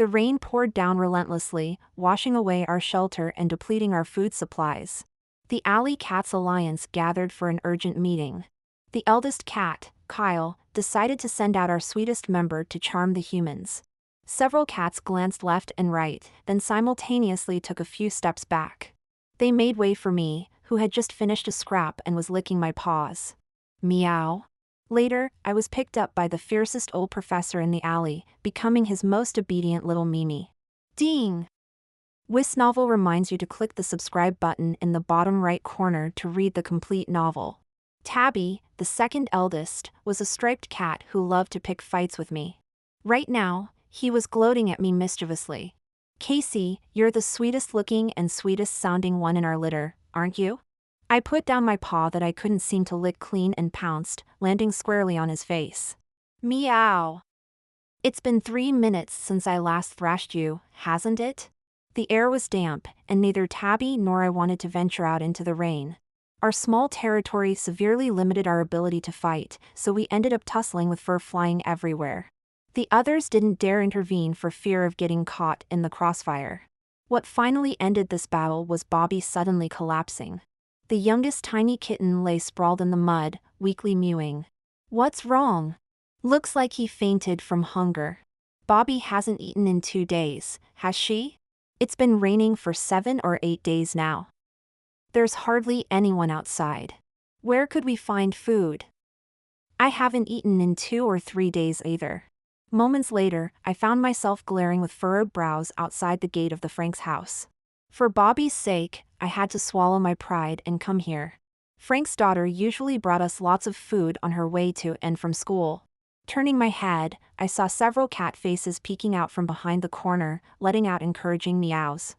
The rain poured down relentlessly, washing away our shelter and depleting our food supplies. The Alley Cats Alliance gathered for an urgent meeting. The eldest cat, Kyle, decided to send out our sweetest member to charm the humans. Several cats glanced left and right, then simultaneously took a few steps back. They made way for me, who had just finished a scrap and was licking my paws. Meow. Later, I was picked up by the fiercest old professor in the alley, becoming his most obedient little Mimi. Ding! This novel reminds you to click the subscribe button in the bottom right corner to read the complete novel. Tabby, the second eldest, was a striped cat who loved to pick fights with me. Right now, he was gloating at me mischievously. Casey, you're the sweetest looking and sweetest sounding one in our litter, aren't you? I put down my paw that I couldn't seem to lick clean and pounced, landing squarely on his face. Meow. It's been 3 minutes since I last thrashed you, hasn't it? The air was damp, and neither Tabby nor I wanted to venture out into the rain. Our small territory severely limited our ability to fight, so we ended up tussling with fur flying everywhere. The others didn't dare intervene for fear of getting caught in the crossfire. What finally ended this battle was Bobby suddenly collapsing. The youngest tiny kitten lay sprawled in the mud, weakly mewing. What's wrong? Looks like he fainted from hunger. Bobby hasn't eaten in 2 days, has she? It's been raining for 7 or 8 days now. There's hardly anyone outside. Where could we find food? I haven't eaten in 2 or 3 days either. Moments later, I found myself glaring with furrowed brows outside the gate of the Frank's house. For Bobby's sake, I had to swallow my pride and come here. Frank's daughter usually brought us lots of food on her way to and from school. Turning my head, I saw several cat faces peeking out from behind the corner, letting out encouraging meows.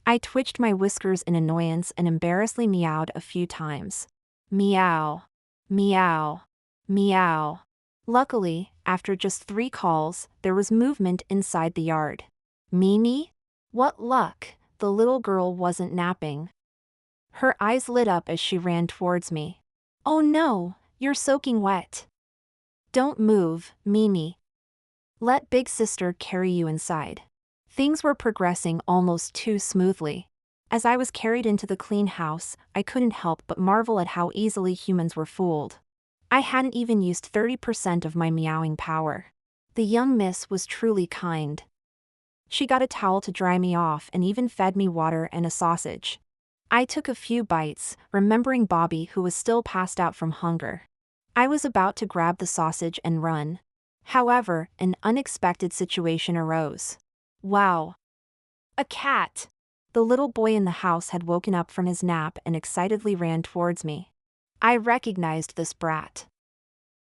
I twitched my whiskers in annoyance and embarrassedly meowed a few times. Meow. Meow. Meow. Luckily, after just 3 calls, there was movement inside the yard. Mimi? What luck, the little girl wasn't napping. Her eyes lit up as she ran towards me. Oh no, you're soaking wet. Don't move, Mimi. Let big sister carry you inside. Things were progressing almost too smoothly. As I was carried into the clean house, I couldn't help but marvel at how easily humans were fooled. I hadn't even used 30% of my meowing power. The young miss was truly kind. She got a towel to dry me off and even fed me water and a sausage. I took a few bites, remembering Bobby who was still passed out from hunger. I was about to grab the sausage and run. However, an unexpected situation arose. Wow! A cat! The little boy in the house had woken up from his nap and excitedly ran towards me. I recognized this brat.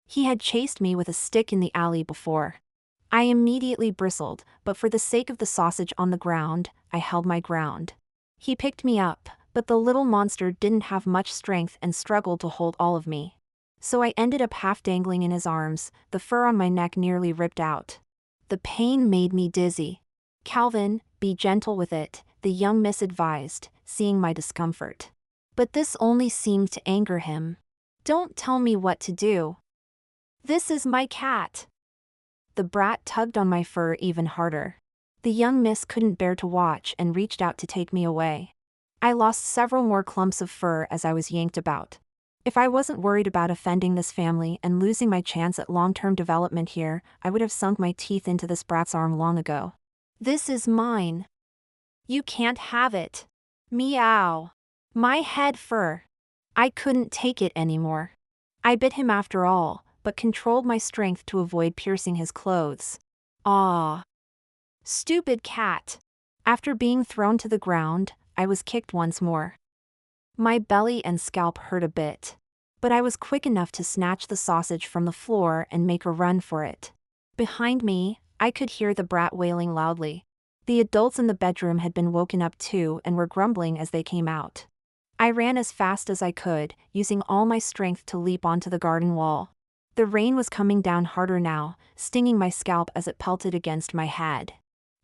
He had chased me with a stick in the alley before. I immediately bristled, but for the sake of the sausage on the ground, I held my ground. He picked me up, but the little monster didn't have much strength and struggled to hold all of me. So I ended up half dangling in his arms, the fur on my neck nearly ripped out. The pain made me dizzy. Calvin, be gentle with it, the young miss advised, seeing my discomfort. But this only seemed to anger him. Don't tell me what to do. This is my cat. The brat tugged on my fur even harder. The young miss couldn't bear to watch and reached out to take me away. I lost several more clumps of fur as I was yanked about. If I wasn't worried about offending this family and losing my chance at long-term development here, I would have sunk my teeth into this brat's arm long ago. This is mine. You can't have it. Meow. My head fur. I couldn't take it anymore. I bit him after all, but controlled my strength to avoid piercing his clothes. Ah. Stupid cat. After being thrown to the ground, I was kicked once more. My belly and scalp hurt a bit. But I was quick enough to snatch the sausage from the floor and make a run for it. Behind me, I could hear the brat wailing loudly. The adults in the bedroom had been woken up too and were grumbling as they came out. I ran as fast as I could, using all my strength to leap onto the garden wall. The rain was coming down harder now, stinging my scalp as it pelted against my head.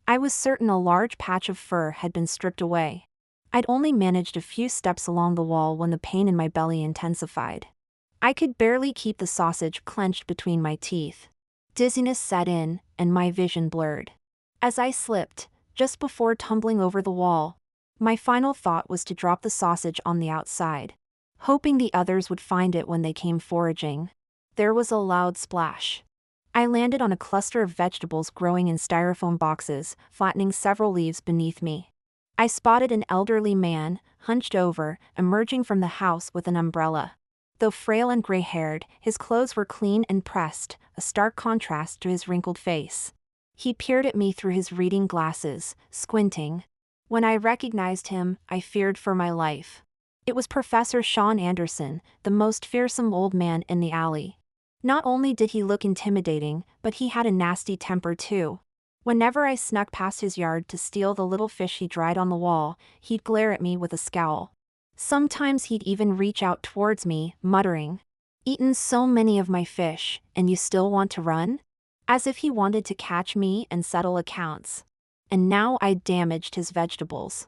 I was certain a large patch of fur had been stripped away. I'd only managed a few steps along the wall when the pain in my belly intensified. I could barely keep the sausage clenched between my teeth. Dizziness set in, and my vision blurred. As I slipped, just before tumbling over the wall, my final thought was to drop the sausage on the outside, hoping the others would find it when they came foraging. There was a loud splash. I landed on a cluster of vegetables growing in styrofoam boxes, flattening several leaves beneath me. I spotted an elderly man, hunched over, emerging from the house with an umbrella. Though frail and gray-haired, his clothes were clean and pressed, a stark contrast to his wrinkled face. He peered at me through his reading glasses, squinting. When I recognized him, I feared for my life. It was Professor Sean Anderson, the most fearsome old man in the alley. Not only did he look intimidating, but he had a nasty temper too. Whenever I snuck past his yard to steal the little fish he dried on the wall, he'd glare at me with a scowl. Sometimes he'd even reach out towards me, muttering, "Eaten so many of my fish, and you still want to run?" As if he wanted to catch me and settle accounts. And now I'd damaged his vegetables.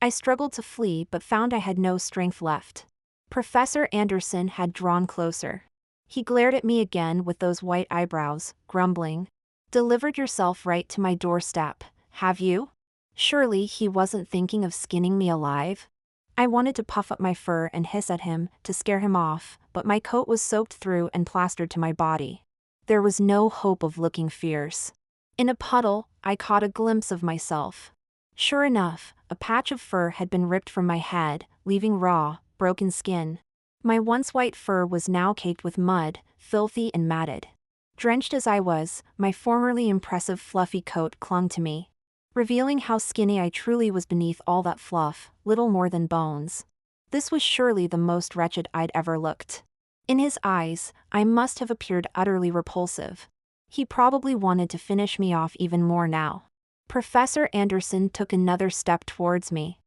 I struggled to flee but found I had no strength left. Professor Anderson had drawn closer. He glared at me again with those white eyebrows, grumbling, "Delivered yourself right to my doorstep, have you?" Surely he wasn't thinking of skinning me alive? I wanted to puff up my fur and hiss at him, to scare him off, but my coat was soaked through and plastered to my body. There was no hope of looking fierce. In a puddle, I caught a glimpse of myself. Sure enough, a patch of fur had been ripped from my head, leaving raw, broken skin. My once white fur was now caked with mud, filthy and matted. Drenched as I was, my formerly impressive fluffy coat clung to me, revealing how skinny I truly was beneath all that fluff, little more than bones. This was surely the most wretched I'd ever looked. In his eyes, I must have appeared utterly repulsive. He probably wanted to finish me off even more now. Professor Anderson took another step towards me.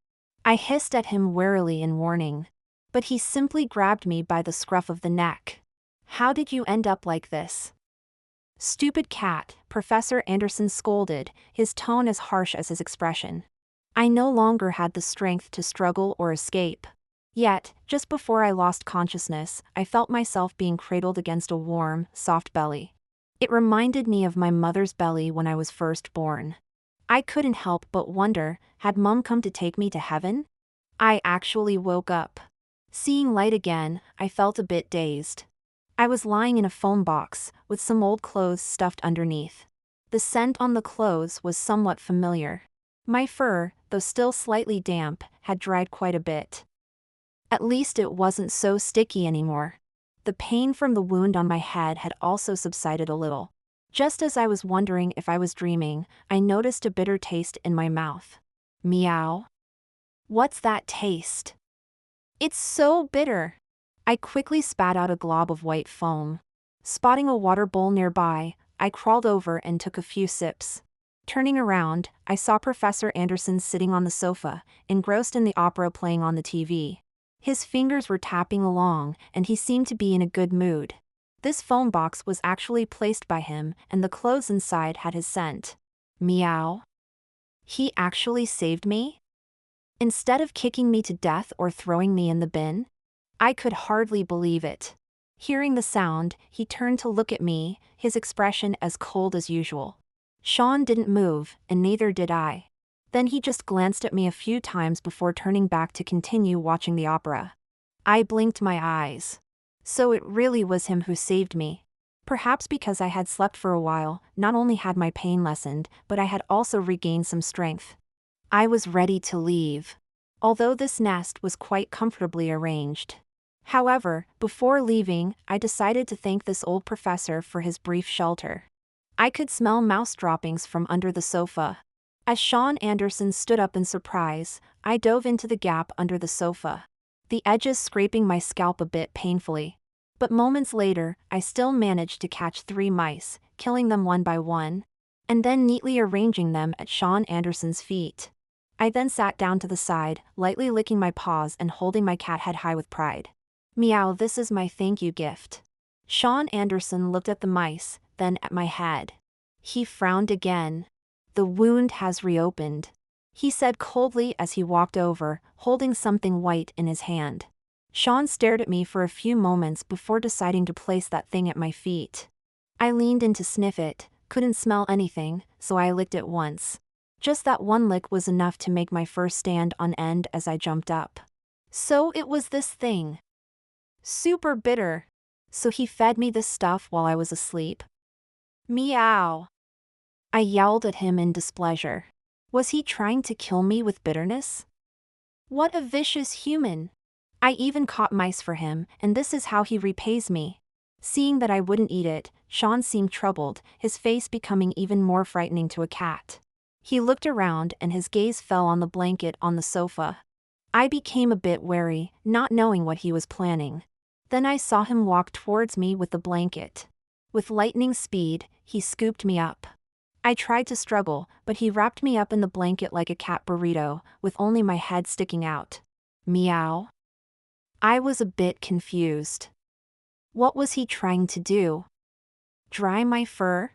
I hissed at him warily in warning, but he simply grabbed me by the scruff of the neck. "How did you end up like this?" "Stupid cat," Professor Anderson scolded, his tone as harsh as his expression. I no longer had the strength to struggle or escape. Yet, just before I lost consciousness, I felt myself being cradled against a warm, soft belly. It reminded me of my mother's belly when I was first born. I couldn't help but wonder, had Mum come to take me to heaven? I actually woke up. Seeing light again, I felt a bit dazed. I was lying in a foam box, with some old clothes stuffed underneath. The scent on the clothes was somewhat familiar. My fur, though still slightly damp, had dried quite a bit. At least it wasn't so sticky anymore. The pain from the wound on my head had also subsided a little. Just as I was wondering if I was dreaming, I noticed a bitter taste in my mouth. Meow. What's that taste? It's so bitter. I quickly spat out a glob of white foam. Spotting a water bowl nearby, I crawled over and took a few sips. Turning around, I saw Professor Anderson sitting on the sofa, engrossed in the opera playing on the TV. His fingers were tapping along, and he seemed to be in a good mood. This foam box was actually placed by him, and the clothes inside had his scent. Meow. He actually saved me? Instead of kicking me to death or throwing me in the bin? I could hardly believe it. Hearing the sound, he turned to look at me, his expression as cold as usual. Sean didn't move, and neither did I. Then he just glanced at me a few times before turning back to continue watching the opera. I blinked my eyes. So it really was him who saved me. Perhaps because I had slept for a while, not only had my pain lessened, but I had also regained some strength. I was ready to leave, although this nest was quite comfortably arranged. However, before leaving, I decided to thank this old professor for his brief shelter. I could smell mouse droppings from under the sofa. As Sean Anderson stood up in surprise, I dove into the gap under the sofa, the edges scraping my scalp a bit painfully. But moments later, I still managed to catch 3 mice, killing them one by one, and then neatly arranging them at Sean Anderson's feet. I then sat down to the side, lightly licking my paws and holding my cat head high with pride. Meow, this is my thank you gift. Sean Anderson looked at the mice, then at my head. He frowned again. The wound has reopened, he said coldly as he walked over, holding something white in his hand. Sean stared at me for a few moments before deciding to place that thing at my feet. I leaned in to sniff it, Couldn't smell anything, so I licked it once. Just that one lick was enough to make my fur stand on end as I jumped up. So it was this thing. Super bitter. So he fed me this stuff while I was asleep? Meow. I yelled at him in displeasure. Was he trying to kill me with bitterness? What a vicious human. I even caught mice for him, and this is how he repays me. Seeing that I wouldn't eat it, Sean seemed troubled, his face becoming even more frightening to a cat. He looked around and his gaze fell on the blanket on the sofa. I became a bit wary, not knowing what he was planning. Then I saw him walk towards me with the blanket. With lightning speed, he scooped me up. I tried to struggle, but he wrapped me up in the blanket like a cat burrito, with only my head sticking out. Meow. I was a bit confused. What was he trying to do? Dry my fur?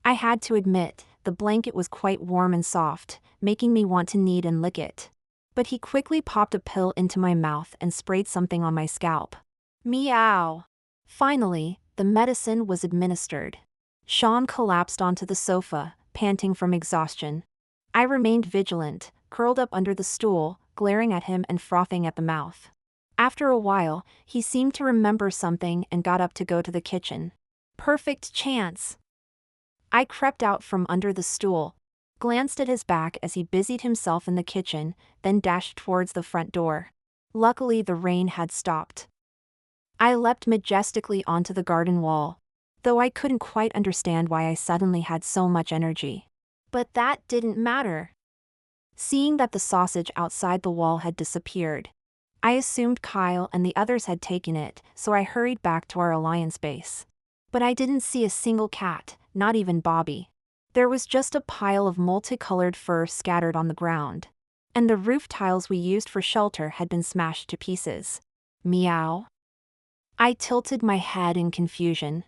I had to admit, the blanket was quite warm and soft, making me want to knead and lick it. But he quickly popped a pill into my mouth and sprayed something on my scalp. Meow. Finally, the medicine was administered. Sean collapsed onto the sofa, panting from exhaustion. I remained vigilant, curled up under the stool, glaring at him and frothing at the mouth. After a while, he seemed to remember something and got up to go to the kitchen. Perfect chance. I crept out from under the stool, glanced at his back as he busied himself in the kitchen, then dashed towards the front door. Luckily, the rain had stopped. I leapt majestically onto the garden wall, though I couldn't quite understand why I suddenly had so much energy. But that didn't matter. Seeing that the sausage outside the wall had disappeared, I assumed Kyle and the others had taken it, so I hurried back to our alliance base. But I didn't see a single cat, not even Bobby. There was just a pile of multicolored fur scattered on the ground. And the roof tiles we used for shelter had been smashed to pieces. Meow. I tilted my head in confusion.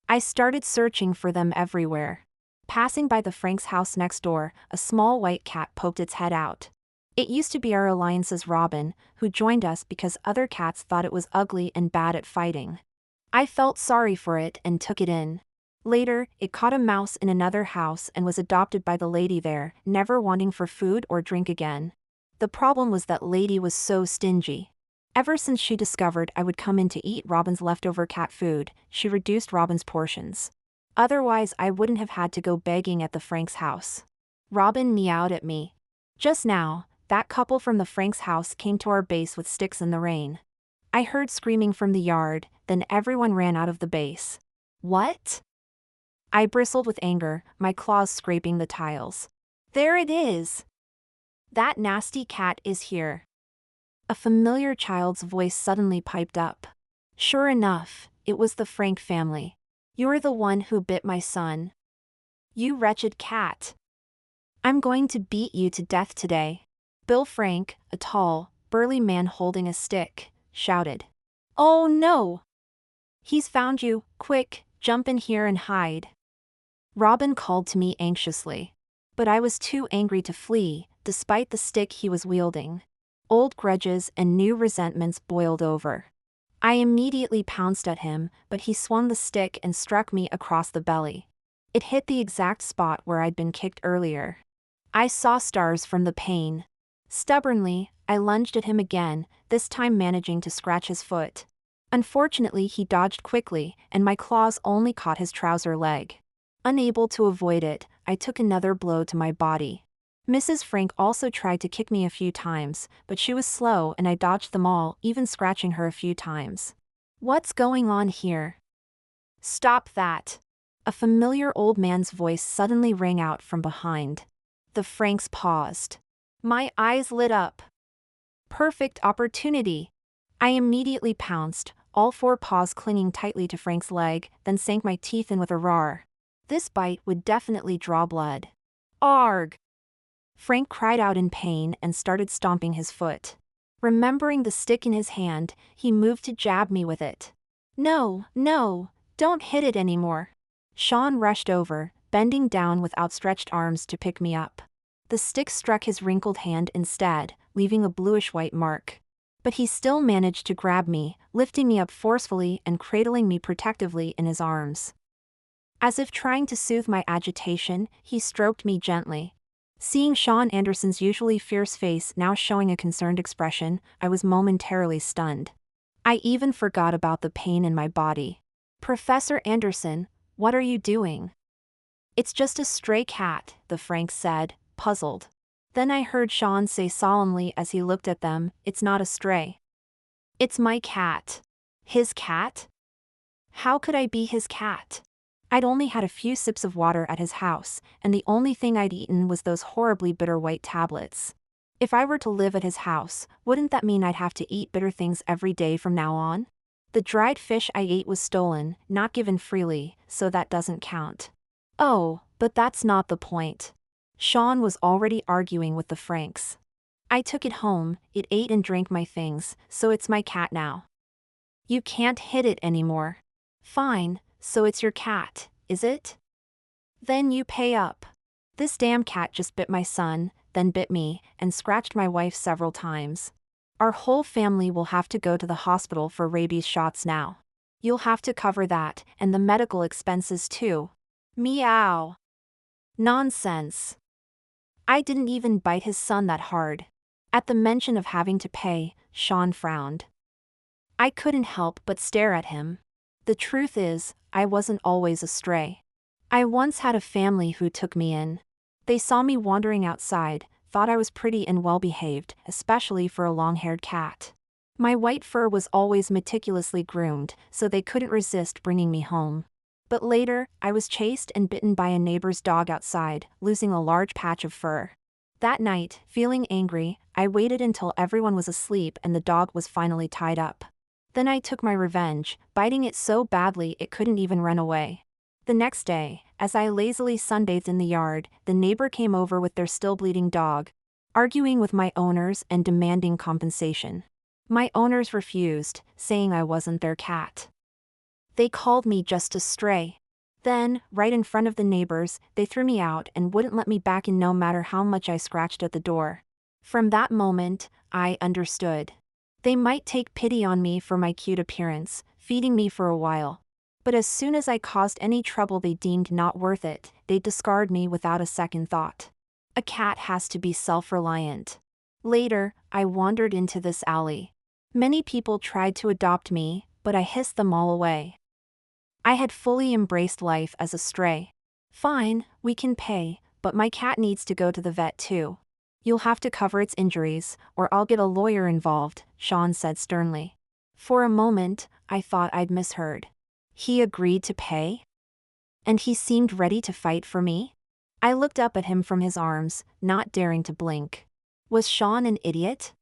I started searching for them everywhere. Passing by the Frank's house next door, a small white cat poked its head out. It used to be our alliance's Robin, who joined us because other cats thought it was ugly and bad at fighting. I felt sorry for it and took it in. Later, it caught a mouse in another house and was adopted by the lady there, never wanting for food or drink again. The problem was that lady was so stingy. Ever since she discovered I would come in to eat Robin's leftover cat food, she reduced Robin's portions. Otherwise, I wouldn't have had to go begging at the Frank's house. Robin meowed at me. Just now, that couple from the Frank's house came to our base with sticks in the rain. I heard screaming from the yard, then everyone ran out of the base. What? I bristled with anger, my claws scraping the tiles. There it is! That nasty cat is here. A familiar child's voice suddenly piped up. Sure enough, it was the Frank family. You're the one who bit my son. You wretched cat. I'm going to beat you to death today. Bill Frank, a tall, burly man holding a stick, shouted. Oh no! He's found you, quick, jump in here and hide. Robin called to me anxiously. But I was too angry to flee, despite the stick he was wielding. Old grudges and new resentments boiled over. I immediately pounced at him, but he swung the stick and struck me across the belly. It hit the exact spot where I'd been kicked earlier. I saw stars from the pain. Stubbornly, I lunged at him again, this time managing to scratch his foot. Unfortunately, he dodged quickly, and my claws only caught his trouser leg. Unable to avoid it, I took another blow to my body. Mrs. Frank also tried to kick me a few times, but she was slow and I dodged them all, even scratching her a few times. What's going on here? Stop that! A familiar old man's voice suddenly rang out from behind. The Franks paused. My eyes lit up. Perfect opportunity. I immediately pounced, all four paws clinging tightly to Frank's leg, then sank my teeth in with a roar. This bite would definitely draw blood. Arg! Frank cried out in pain and started stomping his foot. Remembering the stick in his hand, he moved to jab me with it. No, don't hit it anymore. Sean rushed over, bending down with outstretched arms to pick me up. The stick struck his wrinkled hand instead, leaving a bluish-white mark. But he still managed to grab me, lifting me up forcefully and cradling me protectively in his arms. As if trying to soothe my agitation, he stroked me gently. Seeing Sean Anderson's usually fierce face now showing a concerned expression, I was momentarily stunned. I even forgot about the pain in my body. "Professor Anderson, what are you doing?" "It's just a stray cat," the Frank said, puzzled. Then I heard Sean say solemnly as he looked at them, "It's not a stray. It's my cat." "His cat? How could I be his cat?" I'd only had a few sips of water at his house, and the only thing I'd eaten was those horribly bitter white tablets. If I were to live at his house, wouldn't that mean I'd have to eat bitter things every day from now on? The dried fish I ate was stolen, not given freely, so that doesn't count. "Oh, but that's not the point." Sean was already arguing with the Franks. "I took it home, it ate and drank my things, so it's my cat now." "You can't hit it anymore." "Fine, so it's your cat, is it? Then you pay up." "This damn cat just bit my son, then bit me, and scratched my wife several times. Our whole family will have to go to the hospital for rabies shots now. You'll have to cover that, and the medical expenses too." "Meow." "Nonsense. I didn't even bite his son that hard." At the mention of having to pay, Sean frowned. I couldn't help but stare at him. The truth is, I wasn't always a stray. I once had a family who took me in. They saw me wandering outside, thought I was pretty and well-behaved, especially for a long-haired cat. My white fur was always meticulously groomed, so they couldn't resist bringing me home. But later, I was chased and bitten by a neighbor's dog outside, losing a large patch of fur. That night, feeling angry, I waited until everyone was asleep and the dog was finally tied up. Then I took my revenge, biting it so badly it couldn't even run away. The next day, as I lazily sunbathed in the yard, the neighbor came over with their still bleeding dog, arguing with my owners and demanding compensation. My owners refused, saying I wasn't their cat. They called me just a stray. Then, right in front of the neighbors, they threw me out and wouldn't let me back in no matter how much I scratched at the door. From that moment, I understood. They might take pity on me for my cute appearance, feeding me for a while. But as soon as I caused any trouble they deemed not worth it, they'd discard me without a second thought. A cat has to be self-reliant. Later, I wandered into this alley. Many people tried to adopt me, but I hissed them all away. I had fully embraced life as a stray. "Fine, we can pay, but my cat needs to go to the vet too. You'll have to cover its injuries, or I'll get a lawyer involved," Sean said sternly. For a moment, I thought I'd misheard. He agreed to pay? And he seemed ready to fight for me? I looked up at him from his arms, not daring to blink. Was Sean an idiot?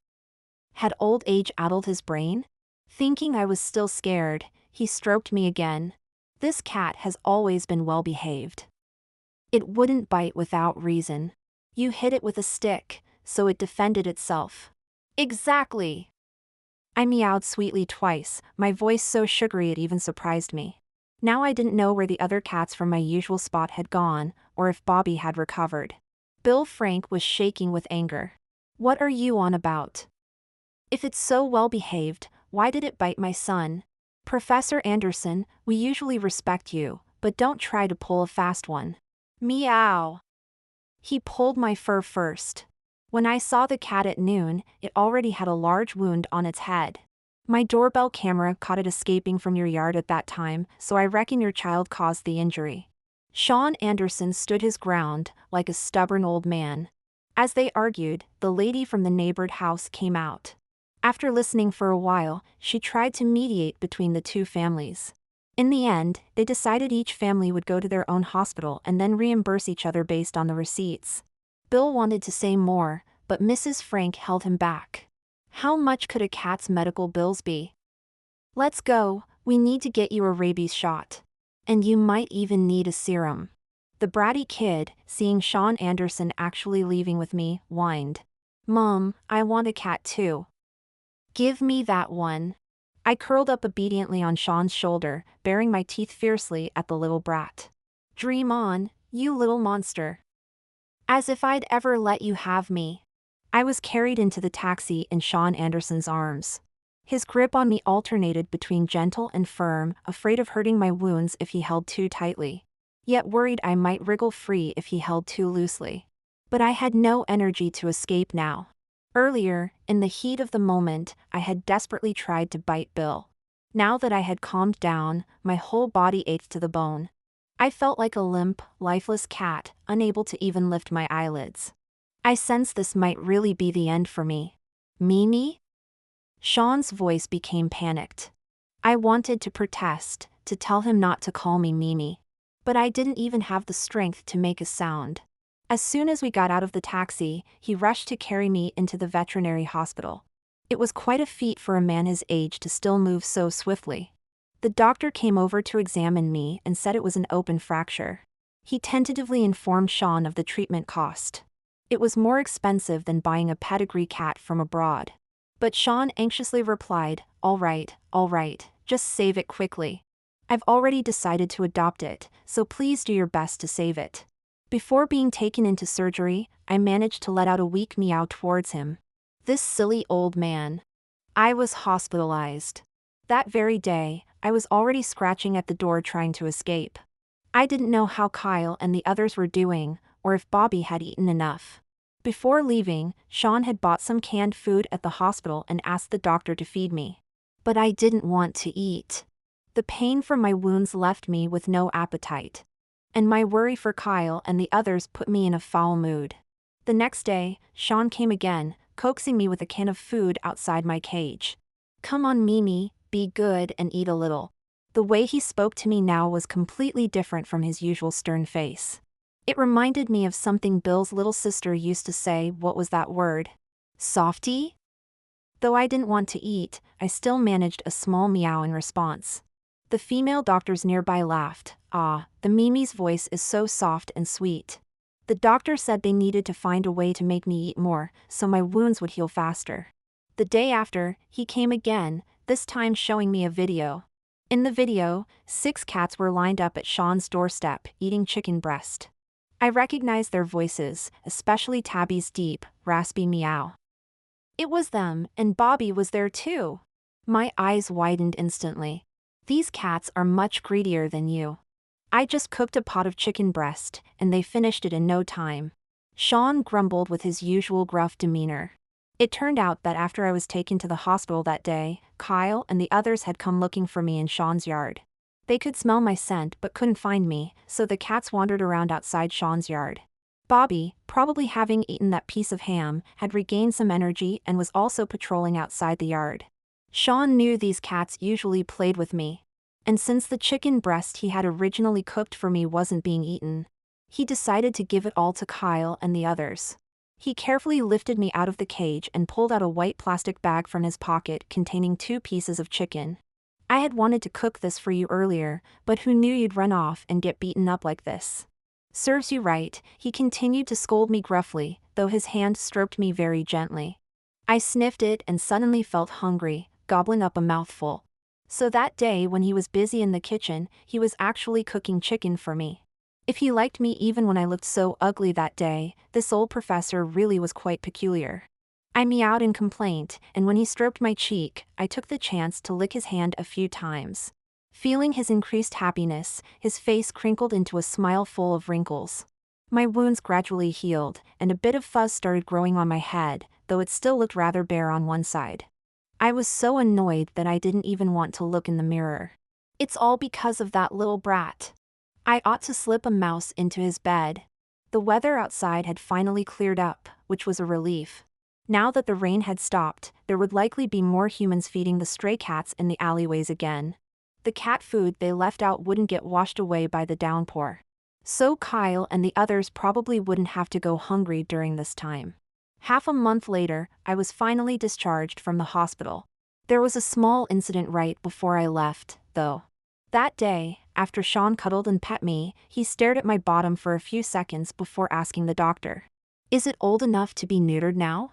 Had old age addled his brain? Thinking I was still scared, he stroked me again. "This cat has always been well behaved. It wouldn't bite without reason. You hit it with a stick, so it defended itself." "Exactly." I meowed sweetly twice, my voice so sugary it even surprised me. Now I didn't know where the other cats from my usual spot had gone, or if Bobby had recovered. Bill Frank was shaking with anger. "What are you on about? If it's so well behaved, why did it bite my son? Professor Anderson, we usually respect you, but don't try to pull a fast one." "Meow." He pulled my fur first. When I saw the cat at noon, it already had a large wound on its head. "My doorbell camera caught it escaping from your yard at that time, so I reckon your child caused the injury." Sean Anderson stood his ground, like a stubborn old man. As they argued, the lady from the neighbored house came out. After listening for a while, she tried to mediate between the two families. In the end, they decided each family would go to their own hospital and then reimburse each other based on the receipts. Bill wanted to say more, but Mrs. Frank held him back. How much could a cat's medical bills be? "Let's go, we need to get you a rabies shot. And you might even need a serum." The bratty kid, seeing Sean Anderson actually leaving with me, whined. "Mom, I want a cat too. Give me that one." I curled up obediently on Sean's shoulder, baring my teeth fiercely at the little brat. "Dream on, you little monster. As if I'd ever let you have me." I was carried into the taxi in Sean Anderson's arms. His grip on me alternated between gentle and firm, afraid of hurting my wounds if he held too tightly. yet worried I might wriggle free if he held too loosely. But I had no energy to escape now. Earlier, in the heat of the moment, I had desperately tried to bite Bill. Now that I had calmed down, my whole body ached to the bone. I felt like a limp, lifeless cat, unable to even lift my eyelids. I sensed this might really be the end for me. Mimi? Sean's voice became panicked. I wanted to protest, to tell him not to call me Mimi. But I didn't even have the strength to make a sound. As soon as we got out of the taxi, he rushed to carry me into the veterinary hospital. It was quite a feat for a man his age to still move so swiftly. The doctor came over to examine me and said it was an open fracture. He tentatively informed Sean of the treatment cost. It was more expensive than buying a pedigree cat from abroad. But Sean anxiously replied, all right, just save it quickly. I've already decided to adopt it, so please do your best to save it. Before being taken into surgery, I managed to let out a weak meow towards him. This silly old man. I was hospitalized. That very day, I was already scratching at the door trying to escape. I didn't know how Kyle and the others were doing, or if Bobby had eaten enough. Before leaving, Sean had bought some canned food at the hospital and asked the doctor to feed me. But I didn't want to eat. The pain from my wounds left me with no appetite. And my worry for Kyle and the others put me in a foul mood. The next day, Sean came again, coaxing me with a can of food outside my cage. Come on, Mimi, be good and eat a little. The way he spoke to me now was completely different from his usual stern face. It reminded me of something Bill's little sister used to say. What was that word? Softy? Though I didn't want to eat, I still managed a small meow in response. The female doctors nearby laughed. Ah, the Mimi's voice is so soft and sweet. The doctor said they needed to find a way to make me eat more, so my wounds would heal faster. The day after, he came again, this time showing me a video. In the video, 6 cats were lined up at Sean's doorstep, eating chicken breast. I recognized their voices, especially Tabby's deep, raspy meow. It was them, and Bobby was there too. My eyes widened instantly. These cats are much greedier than you. I just cooked a pot of chicken breast, and they finished it in no time. Sean grumbled with his usual gruff demeanor. It turned out that after I was taken to the hospital that day, Kyle and the others had come looking for me in Sean's yard. They could smell my scent but couldn't find me, so the cats wandered around outside Sean's yard. Bobby, probably having eaten that piece of ham, had regained some energy and was also patrolling outside the yard. Sean knew these cats usually played with me. And since the chicken breast he had originally cooked for me wasn't being eaten, he decided to give it all to Kyle and the others. He carefully lifted me out of the cage and pulled out a white plastic bag from his pocket containing 2 pieces of chicken. I had wanted to cook this for you earlier, but who knew you'd run off and get beaten up like this? Serves you right, he continued to scold me gruffly, though his hand stroked me very gently. I sniffed it and suddenly felt hungry, gobbling up a mouthful. So that day when he was busy in the kitchen, he was actually cooking chicken for me. If he liked me even when I looked so ugly that day, this old professor really was quite peculiar. I meowed in complaint, and when he stroked my cheek, I took the chance to lick his hand a few times. Feeling his increased happiness, his face crinkled into a smile full of wrinkles. My wounds gradually healed, and a bit of fuzz started growing on my head, though it still looked rather bare on one side. I was so annoyed that I didn't even want to look in the mirror. It's all because of that little brat. I ought to slip a mouse into his bed. The weather outside had finally cleared up, which was a relief. Now that the rain had stopped, there would likely be more humans feeding the stray cats in the alleyways again. The cat food they left out wouldn't get washed away by the downpour. So Kyle and the others probably wouldn't have to go hungry during this time. Half a month later, I was finally discharged from the hospital. There was a small incident right before I left, though. That day, after Sean cuddled and pet me, he stared at my bottom for a few seconds before asking the doctor, "Is it old enough to be neutered now?"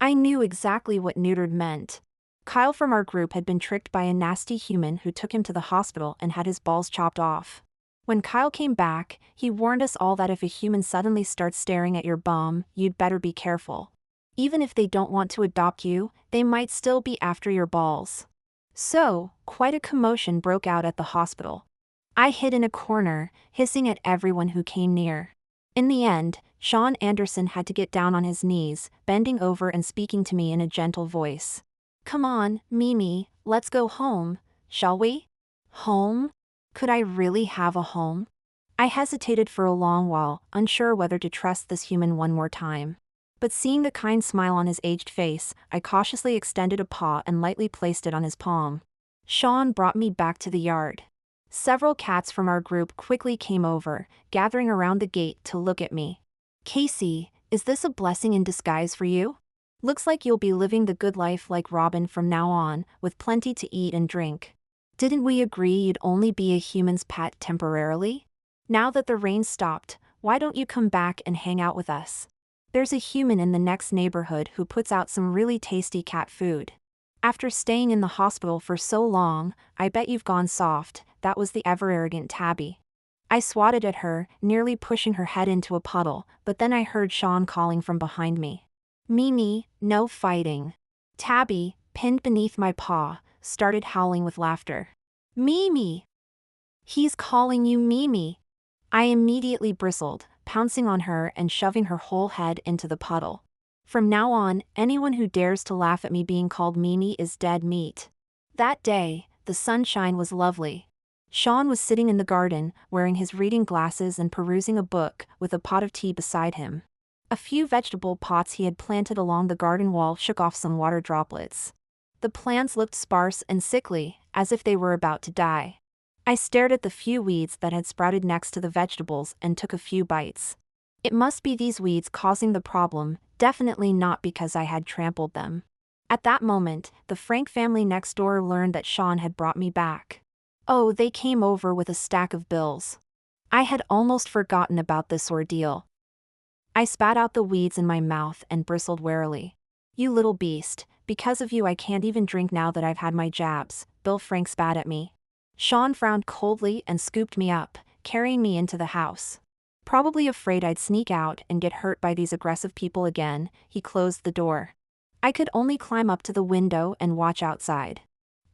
I knew exactly what neutered meant. Kyle from our group had been tricked by a nasty human who took him to the hospital and had his balls chopped off. When Kyle came back, he warned us all that if a human suddenly starts staring at your bum, you'd better be careful. Even if they don't want to adopt you, they might still be after your balls. So, quite a commotion broke out at the hospital. I hid in a corner, hissing at everyone who came near. In the end, Sean Anderson had to get down on his knees, bending over and speaking to me in a gentle voice. Come on, Mimi, let's go home, shall we? Home? Could I really have a home? I hesitated for a long while, unsure whether to trust this human one more time. But seeing the kind smile on his aged face, I cautiously extended a paw and lightly placed it on his palm. Sean brought me back to the yard. Several cats from our group quickly came over, gathering around the gate to look at me. Casey, is this a blessing in disguise for you? Looks like you'll be living the good life like Robin from now on, with plenty to eat and drink. Didn't we agree you'd only be a human's pet temporarily? Now that the rain stopped, why don't you come back and hang out with us? There's a human in the next neighborhood who puts out some really tasty cat food. After staying in the hospital for so long, I bet you've gone soft. That was the ever-arrogant Tabby. I swatted at her, nearly pushing her head into a puddle, but then I heard Sean calling from behind me. Mimi, no fighting. Tabby, pinned beneath my paw, started howling with laughter. Mimi! He's calling you Mimi. I immediately bristled, pouncing on her and shoving her whole head into the puddle. From now on, anyone who dares to laugh at me being called Mimi is dead meat. That day, the sunshine was lovely. Sean was sitting in the garden, wearing his reading glasses and perusing a book, with a pot of tea beside him. A few vegetable pots he had planted along the garden wall shook off some water droplets. The plants looked sparse and sickly, as if they were about to die. I stared at the few weeds that had sprouted next to the vegetables and took a few bites. It must be these weeds causing the problem, definitely not because I had trampled them. At that moment, the Frank family next door learned that Sean had brought me back. Oh, they came over with a stack of bills. I had almost forgotten about this ordeal. I spat out the weeds in my mouth and bristled warily. You little beast, because of you I can't even drink now that I've had my jabs, Bill Frank spat at me. Sean frowned coldly and scooped me up, carrying me into the house. Probably afraid I'd sneak out and get hurt by these aggressive people again, he closed the door. I could only climb up to the window and watch outside.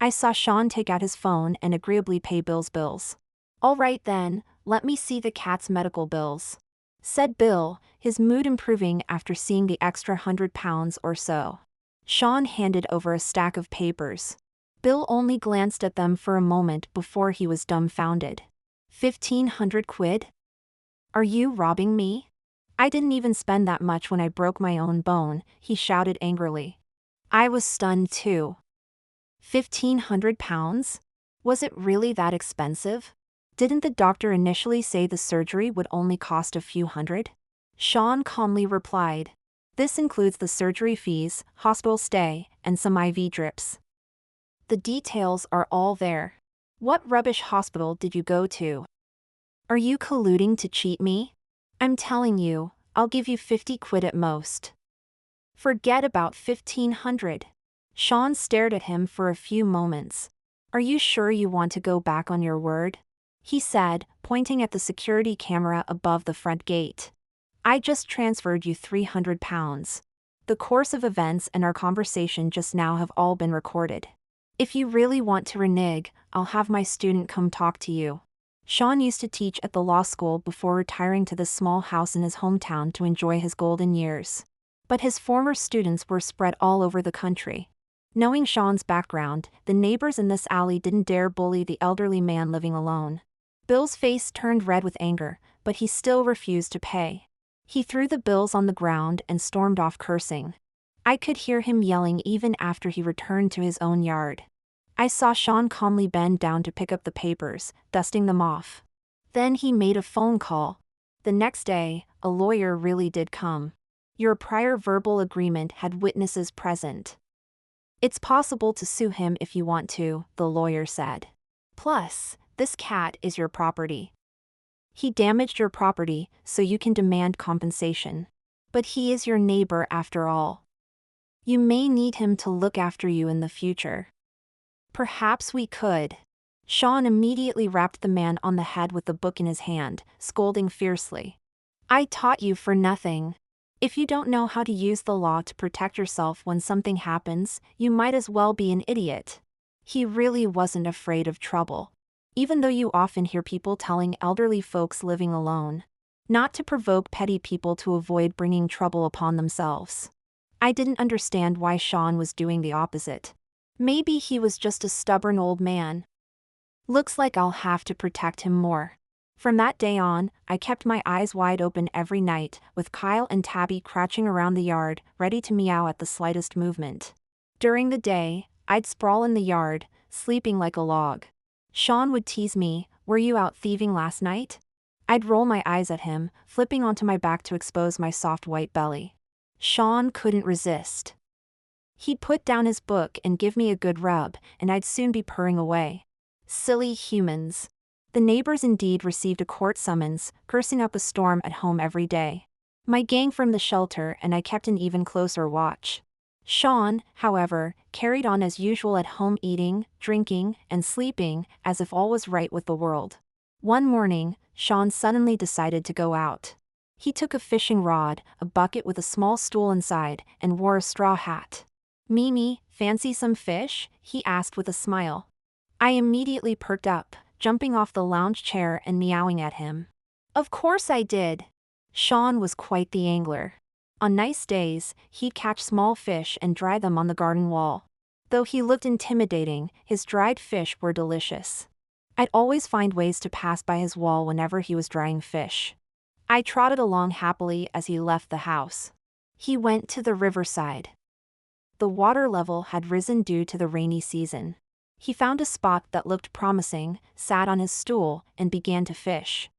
I saw Sean take out his phone and agreeably pay Bill's bills. All right then, let me see the cat's medical bills, said Bill, his mood improving after seeing the extra £100 or so. Sean handed over a stack of papers. Bill only glanced at them for a moment before he was dumbfounded. 1,500 quid? Are you robbing me? I didn't even spend that much when I broke my own bone, he shouted angrily. I was stunned too. £1,500? Was it really that expensive? Didn't the doctor initially say the surgery would only cost a few hundred? Sean calmly replied. This includes the surgery fees, hospital stay, and some IV drips. The details are all there. What rubbish hospital did you go to? Are you colluding to cheat me? I'm telling you, I'll give you 50 quid at most. Forget about 1,500. Sean stared at him for a few moments. Are you sure you want to go back on your word? He said, pointing at the security camera above the front gate. I just transferred you £300. The course of events and our conversation just now have all been recorded. If you really want to renege, I'll have my student come talk to you. Sean used to teach at the law school before retiring to this small house in his hometown to enjoy his golden years. But his former students were spread all over the country. Knowing Sean's background, the neighbors in this alley didn't dare bully the elderly man living alone. Bill's face turned red with anger, but he still refused to pay. He threw the bills on the ground and stormed off cursing. I could hear him yelling even after he returned to his own yard. I saw Sean calmly bend down to pick up the papers, dusting them off. Then he made a phone call. The next day, a lawyer really did come. Your prior verbal agreement had witnesses present. It's possible to sue him if you want to, the lawyer said. Plus, this cat is your property. He damaged your property, so you can demand compensation. But he is your neighbor after all. You may need him to look after you in the future. Perhaps we could. Sean immediately rapped the man on the head with the book in his hand, scolding fiercely. I taught you for nothing. If you don't know how to use the law to protect yourself when something happens, you might as well be an idiot. He really wasn't afraid of trouble. even though you often hear people telling elderly folks living alone not to provoke petty people to avoid bringing trouble upon themselves. I didn't understand why Sean was doing the opposite. Maybe he was just a stubborn old man. Looks like I'll have to protect him more. From that day on, I kept my eyes wide open every night, with Kyle and Tabby crouching around the yard, ready to meow at the slightest movement. During the day, I'd sprawl in the yard, sleeping like a log. Sean would tease me, "Were you out thieving last night?" I'd roll my eyes at him, flipping onto my back to expose my soft white belly. Sean couldn't resist. He'd put down his book and give me a good rub, and I'd soon be purring away. Silly humans. The neighbors indeed received a court summons, cursing up a storm at home every day. My gang from the shelter and I kept an even closer watch. Sean, however, carried on as usual at home, eating, drinking, and sleeping, as if all was right with the world. One morning, Sean suddenly decided to go out. He took a fishing rod, a bucket with a small stool inside, and wore a straw hat. "Mimi, fancy some fish?" he asked with a smile. I immediately perked up, jumping off the lounge chair and meowing at him. Of course I did. Sean was quite the angler. On nice days, he'd catch small fish and dry them on the garden wall. Though he looked intimidating, his dried fish were delicious. I'd always find ways to pass by his wall whenever he was drying fish. I trotted along happily as he left the house. He went to the riverside. The water level had risen due to the rainy season. He found a spot that looked promising, sat on his stool, and began to fish.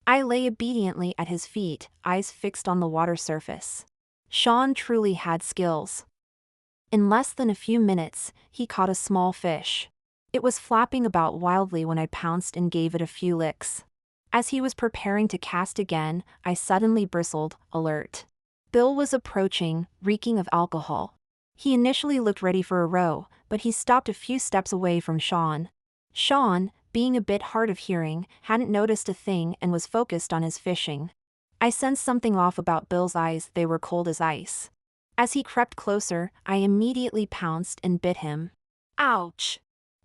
I lay obediently at his feet, eyes fixed on the water surface. Sean truly had skills. In less than a few minutes, he caught a small fish. It was flapping about wildly when I pounced and gave it a few licks. As he was preparing to cast again, I suddenly bristled, alert. Bill was approaching, reeking of alcohol. He initially looked ready for a row, but he stopped a few steps away from Sean. Sean, being a bit hard of hearing, hadn't noticed a thing and was focused on his fishing. I sensed something off about Bill's eyes, they were cold as ice. As he crept closer, I immediately pounced and bit him. Ouch!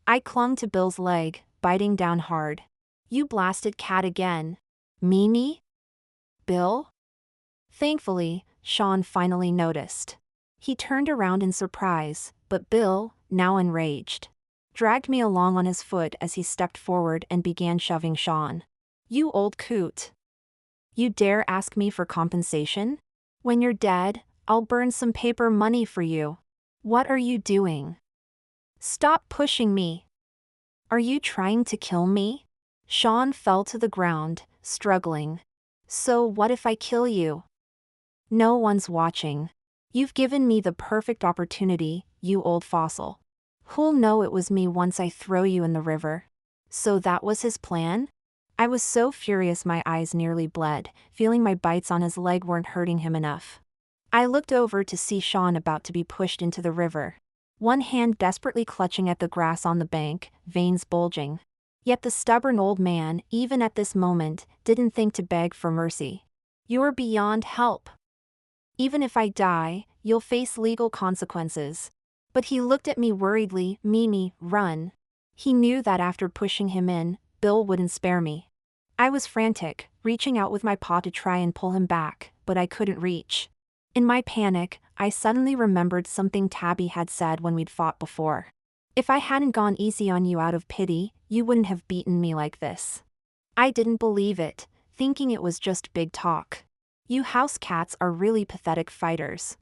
I clung to Bill's leg, biting down hard. "You blasted cat again." "Mimi? Bill?" Thankfully, Sean finally noticed. He turned around in surprise, but Bill, now enraged, dragged me along on his foot as he stepped forward and began shoving Sean. "You old coot. You dare ask me for compensation? When you're dead, I'll burn some paper money for you. What are you doing? Stop pushing me. Are you trying to kill me?" Sean fell to the ground, struggling. "So what if I kill you? No one's watching. You've given me the perfect opportunity, you old fossil. Who'll know it was me once I throw you in the river?" So that was his plan? I was so furious my eyes nearly bled, feeling my bites on his leg weren't hurting him enough. I looked over to see Sean about to be pushed into the river. One hand desperately clutching at the grass on the bank, veins bulging. Yet the stubborn old man, even at this moment, didn't think to beg for mercy. "You're beyond help. Even if I die, you'll face legal consequences." But he looked at me worriedly. "Mimi, run." He knew that after pushing him in, Bill wouldn't spare me. I was frantic, reaching out with my paw to try and pull him back, but I couldn't reach. In my panic, I suddenly remembered something Tabby had said when we'd fought before. "If I hadn't gone easy on you out of pity, you wouldn't have beaten me like this." I didn't believe it, thinking it was just big talk. You house cats are really pathetic fighters.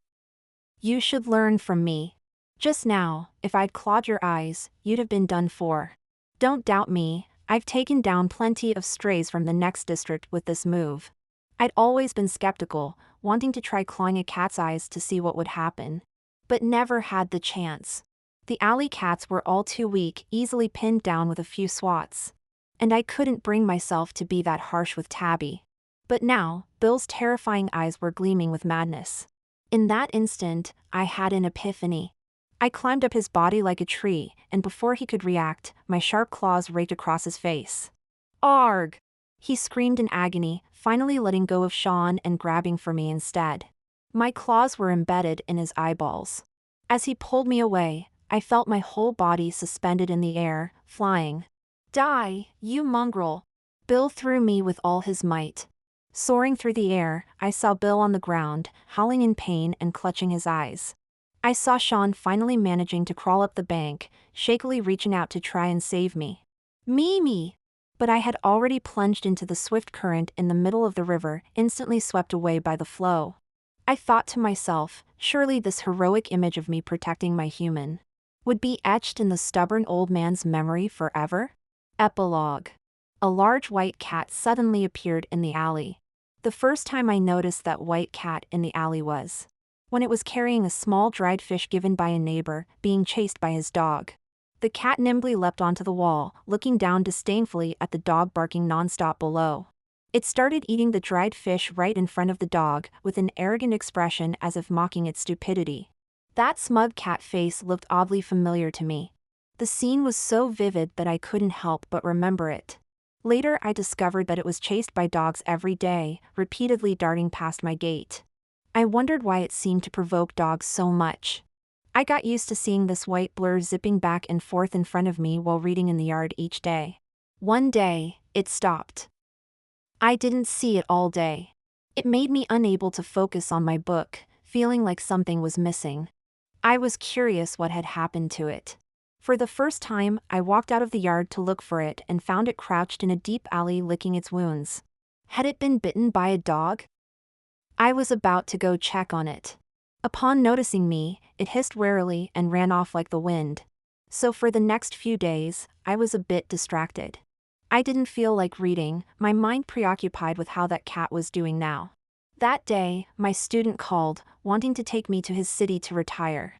You should learn from me. Just now, if I'd clawed your eyes, you'd have been done for. Don't doubt me, I've taken down plenty of strays from the next district with this move. I'd always been skeptical, wanting to try clawing a cat's eyes to see what would happen. But never had the chance. The alley cats were all too weak, easily pinned down with a few swats. And I couldn't bring myself to be that harsh with Tabby. But now, Bill's terrifying eyes were gleaming with madness. In that instant, I had an epiphany. I climbed up his body like a tree, and before he could react, my sharp claws raked across his face. "Arg!" He screamed in agony, finally letting go of Sean and grabbing for me instead. My claws were embedded in his eyeballs. As he pulled me away, I felt my whole body suspended in the air, flying. Die, you mongrel! Bill threw me with all his might. Soaring through the air, I saw Bill on the ground, howling in pain and clutching his eyes. I saw Sean finally managing to crawl up the bank, shakily reaching out to try and save me. Mimi! But I had already plunged into the swift current in the middle of the river, instantly swept away by the flow. I thought to myself, surely this heroic image of me protecting my human would be etched in the stubborn old man's memory forever? Epilogue. A large white cat suddenly appeared in the alley. The first time I noticed that white cat in the alley was when it was carrying a small dried fish given by a neighbor, being chased by his dog. The cat nimbly leapt onto the wall, looking down disdainfully at the dog barking nonstop below. It started eating the dried fish right in front of the dog, with an arrogant expression as if mocking its stupidity. That smug cat face looked oddly familiar to me. The scene was so vivid that I couldn't help but remember it. Later I discovered that it was chased by dogs every day, repeatedly darting past my gate. I wondered why it seemed to provoke dogs so much. I got used to seeing this white blur zipping back and forth in front of me while reading in the yard each day. One day, it stopped. I didn't see it all day. It made me unable to focus on my book, feeling like something was missing. I was curious what had happened to it. For the first time, I walked out of the yard to look for it and found it crouched in a deep alley licking its wounds. Had it been bitten by a dog? I was about to go check on it. Upon noticing me, it hissed warily and ran off like the wind. So for the next few days, I was a bit distracted. I didn't feel like reading, my mind preoccupied with how that cat was doing now. That day, my student called, wanting to take me to his city to retire.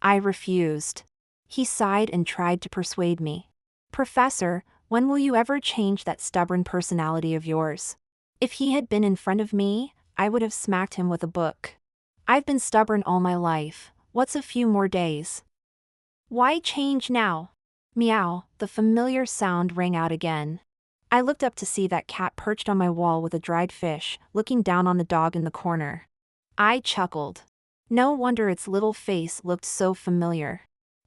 I refused. He sighed and tried to persuade me. Professor, when will you ever change that stubborn personality of yours? If he had been in front of me, I would have smacked him with a book. I've been stubborn all my life, what's a few more days? Why change now? Meow, the familiar sound rang out again. I looked up to see that cat perched on my wall with a dried fish, looking down on the dog in the corner. I chuckled. No wonder its little face looked so familiar.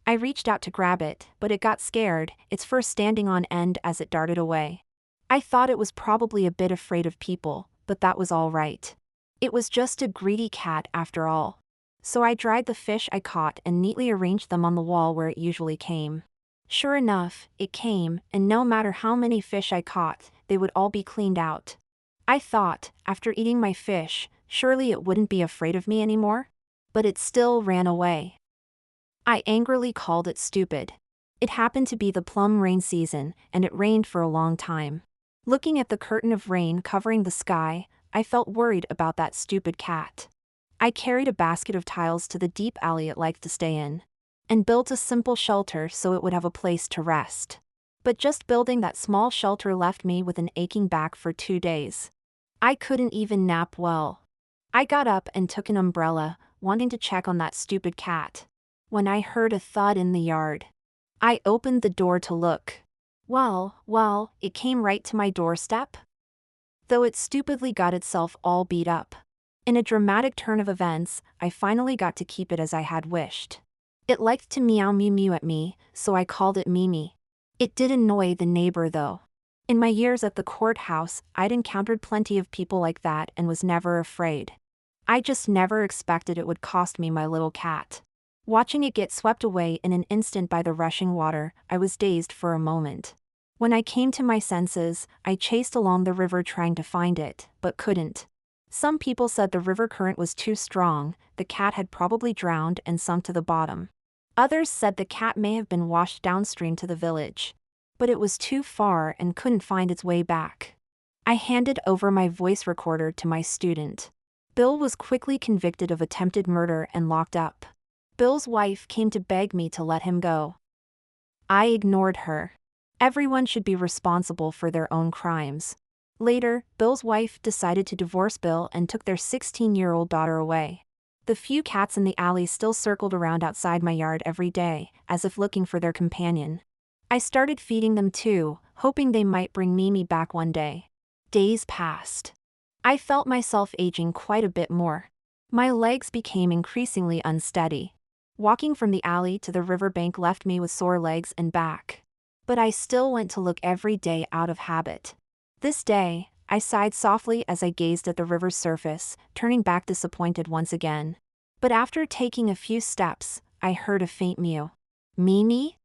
I reached out to grab it, but it got scared, its fur standing on end as it darted away. I thought it was probably a bit afraid of people, but that was all right. It was just a greedy cat after all. So I dried the fish I caught and neatly arranged them on the wall where it usually came. Sure enough, it came, and no matter how many fish I caught, they would all be cleaned out. I thought, after eating my fish, surely it wouldn't be afraid of me anymore? But it still ran away. I angrily called it stupid. It happened to be the plum rain season, and it rained for a long time. Looking at the curtain of rain covering the sky, I felt worried about that stupid cat. I carried a basket of tiles to the deep alley it liked to stay in, and built a simple shelter so it would have a place to rest. But just building that small shelter left me with an aching back for 2 days. I couldn't even nap well. I got up and took an umbrella, wanting to check on that stupid cat, when I heard a thud in the yard. I opened the door to look. Well, it came right to my doorstep. Though it stupidly got itself all beat up. In a dramatic turn of events, I finally got to keep it as I had wished. It liked to meow mew mew at me, so I called it Mimi. It did annoy the neighbor though. In my years at the courthouse, I'd encountered plenty of people like that and was never afraid. I just never expected it would cost me my little cat. Watching it get swept away in an instant by the rushing water, I was dazed for a moment. When I came to my senses, I chased along the river trying to find it, but couldn't. Some people said the river current was too strong, the cat had probably drowned and sunk to the bottom. Others said the cat may have been washed downstream to the village. But it was too far and couldn't find its way back. I handed over my voice recorder to my student. Bill was quickly convicted of attempted murder and locked up. Bill's wife came to beg me to let him go. I ignored her. Everyone should be responsible for their own crimes. Later, Bill's wife decided to divorce Bill and took their 16-year-old daughter away. The few cats in the alley still circled around outside my yard every day, as if looking for their companion. I started feeding them too, hoping they might bring Mimi back one day. Days passed. I felt myself aging quite a bit more. My legs became increasingly unsteady. Walking from the alley to the riverbank left me with sore legs and back. But I still went to look every day out of habit. This day, I sighed softly as I gazed at the river's surface, turning back disappointed once again. But after taking a few steps, I heard a faint mew. Mimi?